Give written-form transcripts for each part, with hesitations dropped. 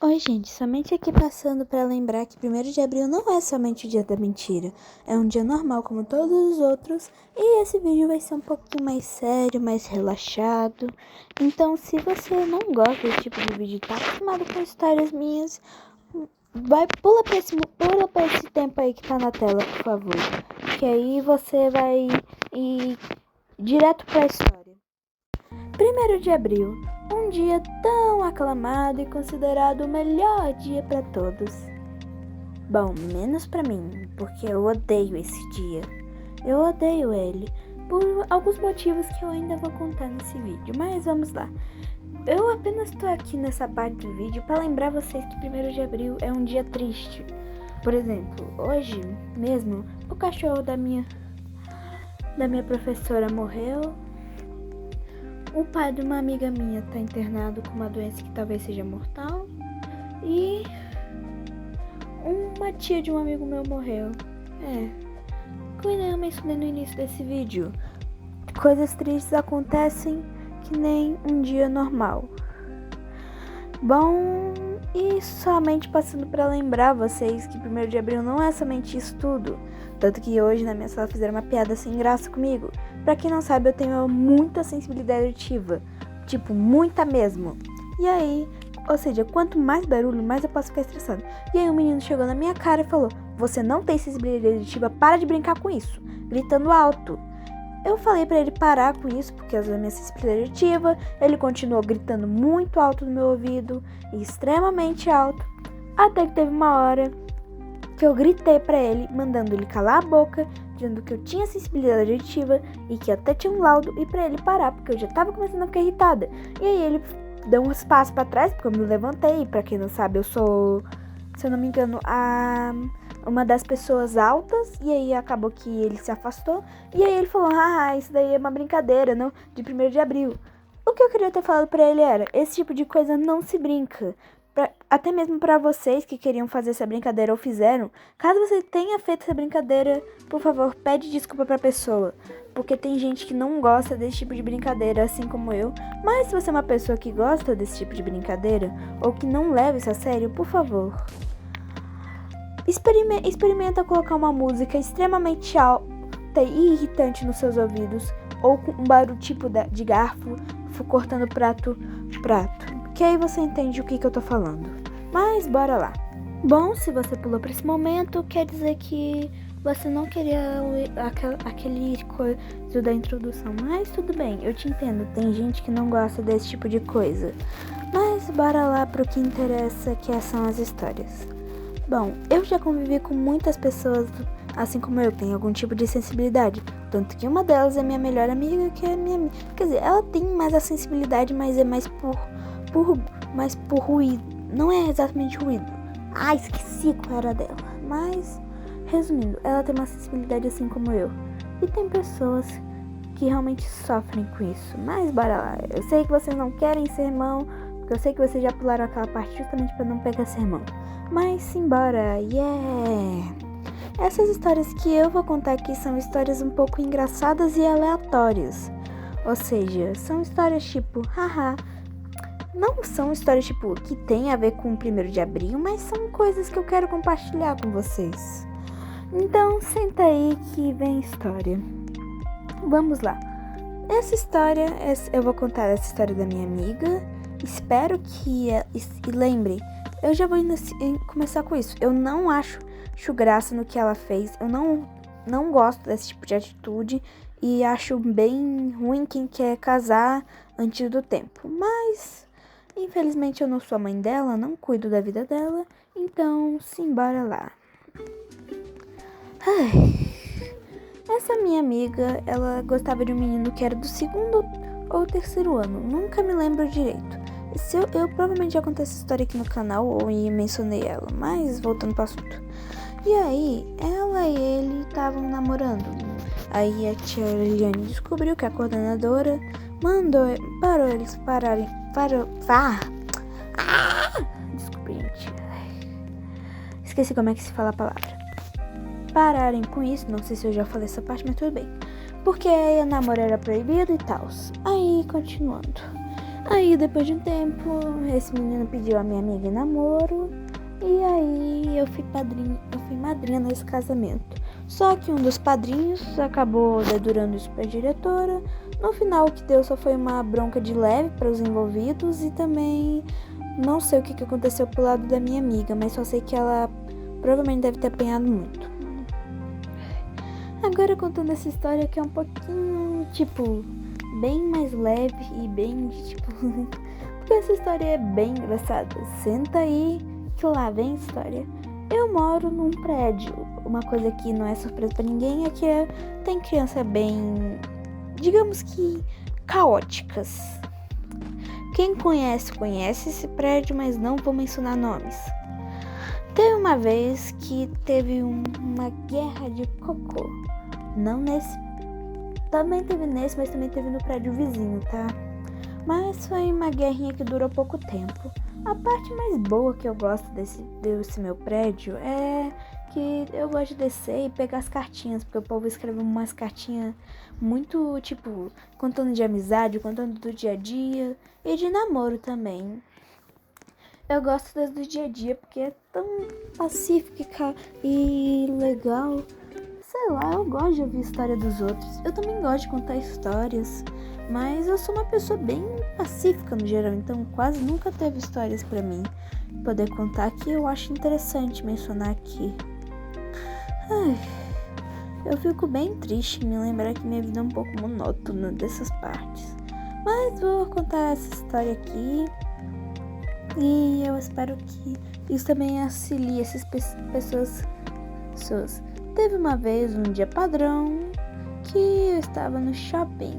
Oi, gente, somente aqui passando para lembrar que 1º de abril não é somente o dia da mentira. É um dia normal como todos os outros e esse vídeo vai ser um pouquinho mais sério, mais relaxado. Então, se você não gosta desse tipo de vídeo e tá acostumado com histórias minhas, pula pra esse tempo aí que tá na tela, por favor. Que aí você vai ir direto pra história. 1º de abril, um dia tão aclamado e considerado o melhor dia para todos. Bom, menos para mim, porque eu odeio esse dia. Eu odeio ele, por alguns motivos que eu ainda vou contar nesse vídeo, mas vamos lá. Eu apenas tô aqui nessa parte do vídeo para lembrar vocês que 1º de abril é um dia triste. Por exemplo, hoje mesmo, o cachorro da minha professora morreu. O pai de uma amiga minha tá internado com uma doença que talvez seja mortal. E uma tia de um amigo meu morreu. Como eu mencionei no início desse vídeo, coisas tristes acontecem que nem um dia normal. Bom, e somente passando para lembrar vocês que 1º de abril não é somente isso tudo. Tanto que hoje na minha sala fizeram uma piada sem graça comigo. Pra quem não sabe, eu tenho muita sensibilidade auditiva. Tipo, muita mesmo. E aí, ou seja, quanto mais barulho, mais eu posso ficar estressado. E aí o menino chegou na minha cara e falou: "Você não tem sensibilidade auditiva, para de brincar com isso", gritando alto. Eu falei pra ele parar com isso, porque a minha sensibilidade auditiva. Ele continuou gritando muito alto no meu ouvido, extremamente alto, até que teve uma hora que eu gritei pra ele, mandando ele calar a boca, dizendo que eu tinha sensibilidade auditiva e que até tinha um laudo, e pra ele parar, porque eu já tava começando a ficar irritada. E aí ele deu um espaço pra trás, porque eu me levantei, e pra quem não sabe, eu sou, se eu não me engano, uma das pessoas altas, e aí acabou que ele se afastou, e aí ele falou: isso daí é uma brincadeira, não, de 1º de abril. O que eu queria ter falado pra ele era: esse tipo de coisa não se brinca. Até mesmo pra vocês que queriam fazer essa brincadeira ou fizeram, caso você tenha feito essa brincadeira, por favor, pede desculpa pra pessoa. Porque tem gente que não gosta desse tipo de brincadeira, assim como eu. Mas se você é uma pessoa que gosta desse tipo de brincadeira, ou que não leva isso a sério, por favor, experimenta colocar uma música extremamente alta e irritante nos seus ouvidos, ou com um barulho tipo de garfo cortando prato. Que aí você entende o que eu tô falando. Mas bora lá. Bom, se você pulou pra esse momento, quer dizer que você não queria aquele coisa da introdução. Mas tudo bem, eu te entendo. Tem gente que não gosta desse tipo de coisa. Mas bora lá pro que interessa, que são as histórias. Bom, eu já convivi com muitas pessoas, assim como eu, que tem algum tipo de sensibilidade. Tanto que uma delas é minha melhor amiga, que é minha... Quer dizer, ela tem mais a sensibilidade, mas é mais por ruído. Não é exatamente ruído. Esqueci qual era dela. Mas, resumindo, ela tem uma sensibilidade assim como eu. E tem pessoas que realmente sofrem com isso. Mas bora lá. Eu sei que vocês não querem sermão, porque eu sei que vocês já pularam aquela parte justamente para não pegar sermão. Mas simbora, Essas histórias que eu vou contar aqui são histórias um pouco engraçadas e aleatórias. Ou seja, são histórias tipo, não são histórias tipo que tem a ver com o 1º de abril, mas são coisas que eu quero compartilhar com vocês. Então senta aí que vem história. Vamos lá. Eu vou contar essa história da minha amiga. Espero que... E lembre, eu já vou começar com isso. Eu não acho graça no que ela fez. Eu não gosto desse tipo de atitude. E acho bem ruim quem quer casar antes do tempo. Mas, infelizmente, eu não sou a mãe dela, não cuido da vida dela. Então, simbora lá. Essa minha amiga, ela gostava de um menino que era do 2º ou 3º ano. Nunca me lembro direito. Eu provavelmente já contei essa história aqui no canal ou mencionei ela. Mas, voltando pro assunto. E aí, ela e ele estavam namorando. Aí a tia Liliane descobriu que a coordenadora parou eles pararem. Desculpa, gente. Esqueci como é que se fala a palavra. Pararem com isso, não sei se eu já falei essa parte, mas tudo bem. Porque namoro era proibido e tal. Aí, continuando. Aí, depois de um tempo, esse menino pediu a minha amiga em namoro. E aí eu fui madrinha nesse casamento. Só que um dos padrinhos acabou dedurando isso pra diretora. No final, o que deu só foi uma bronca de leve para os envolvidos. E também não sei o que aconteceu pro lado da minha amiga, mas só sei que ela provavelmente deve ter apanhado muito. Agora contando essa história que é um pouquinho, bem mais leve e bem, porque essa história é bem engraçada. Senta aí que lá vem a história. Eu moro num prédio. Uma coisa que não é surpresa pra ninguém é que tem criança bem, digamos que, caóticas. Quem conhece esse prédio, mas não vou mencionar nomes. Teve uma vez que teve uma guerra de cocô. Não nesse. Também teve nesse, mas também teve no prédio vizinho, tá? Mas foi uma guerrinha que durou pouco tempo. A parte mais boa que eu gosto desse meu prédio é que eu gosto de descer e pegar as cartinhas, porque o povo escreve umas cartinhas muito, contando de amizade, contando do dia a dia e de namoro também. Eu gosto das do dia a dia porque é tão pacífica e legal. Sei lá, eu gosto de ouvir a história dos outros. Eu também gosto de contar histórias, mas eu sou uma pessoa bem pacífica no geral, então quase nunca teve histórias pra mim poder contar, que eu acho interessante mencionar aqui. Eu fico bem triste em me lembrar que minha vida é um pouco monótona dessas partes. Mas vou contar essa história aqui e eu espero que isso também auxilie essas pessoas. Teve uma vez, um dia padrão, que eu estava no shopping,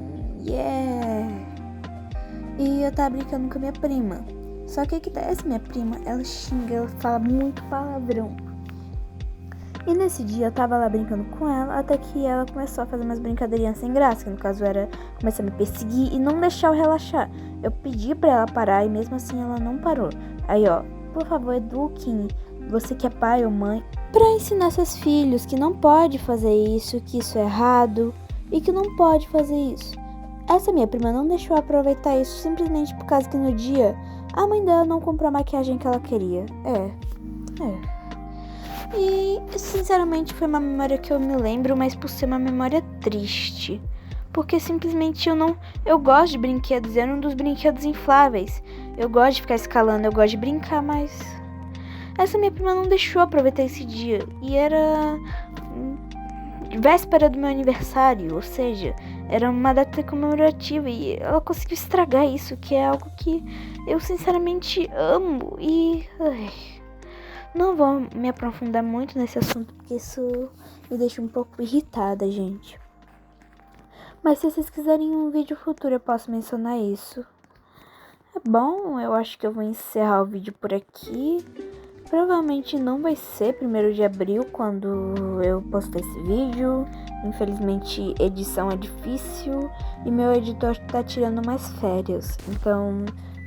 e eu tava brincando com a minha prima. Só que essa minha prima, ela xinga, ela fala muito palavrão. E nesse dia eu tava lá brincando com ela, até que ela começou a fazer umas brincadeirinhas sem graça, que no caso era começar a me perseguir e não deixar eu relaxar. Eu pedi pra ela parar e mesmo assim ela não parou. Aí por favor, eduquem, você que é pai ou mãe, pra ensinar seus filhos que não pode fazer isso, que isso é errado e que não pode fazer isso. Essa minha prima não deixou eu aproveitar isso simplesmente por causa que no dia a mãe dela não comprou a maquiagem que ela queria. E sinceramente foi uma memória que eu me lembro, mas por ser uma memória triste. Porque simplesmente eu gosto de brinquedos, era um dos brinquedos infláveis. Eu gosto de ficar escalando, eu gosto de brincar, mas essa minha prima não deixou eu aproveitar esse dia. E era véspera do meu aniversário, ou seja, era uma data comemorativa e ela conseguiu estragar isso, que é algo que eu sinceramente amo e não vou me aprofundar muito nesse assunto porque isso me deixa um pouco irritada, gente. Mas se vocês quiserem um vídeo futuro eu posso mencionar isso. Bom, eu acho que eu vou encerrar o vídeo por aqui. Provavelmente não vai ser 1º de abril quando eu postar esse vídeo. Infelizmente, edição é difícil e meu editor tá tirando mais férias. Então,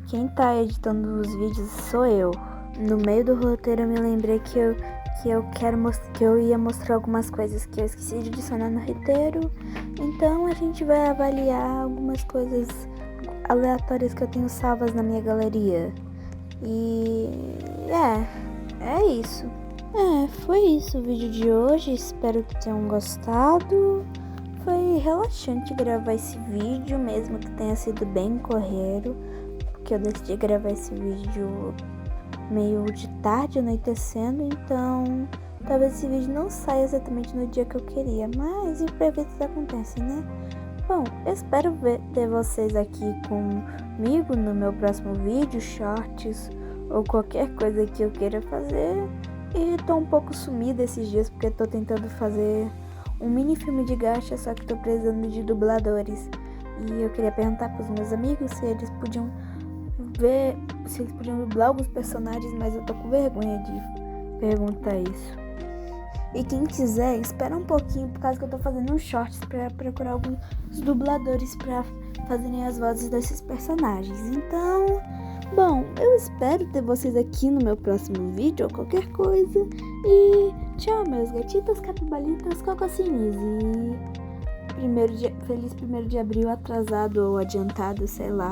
quem tá editando os vídeos sou eu. No meio do roteiro eu me lembrei que eu ia mostrar algumas coisas que eu esqueci de adicionar no roteiro. Então, a gente vai avaliar algumas coisas aleatórias que eu tenho salvas na minha galeria. E é isso. Foi isso o vídeo de hoje. Espero que tenham gostado. Foi relaxante gravar esse vídeo, mesmo que tenha sido bem corrido, porque eu decidi gravar esse vídeo meio de tarde, anoitecendo, então talvez esse vídeo não saia exatamente no dia que eu queria, mas imprevistos acontecem, né? Bom, eu espero ter vocês aqui comigo no meu próximo vídeo, shorts ou qualquer coisa que eu queira fazer. E tô um pouco sumida esses dias porque tô tentando fazer um mini filme de gacha, só que tô precisando de dubladores. E eu queria perguntar pros meus amigos se eles podiam dublar alguns personagens, mas eu tô com vergonha de perguntar isso. E quem quiser, espera um pouquinho, por causa que eu tô fazendo uns shorts pra procurar alguns dubladores pra fazerem as vozes desses personagens. Então, bom, eu espero ter vocês aqui no meu próximo vídeo ou qualquer coisa. E tchau, meus gatitos, capibalitas, cococines. E feliz 1º de abril atrasado ou adiantado, sei lá.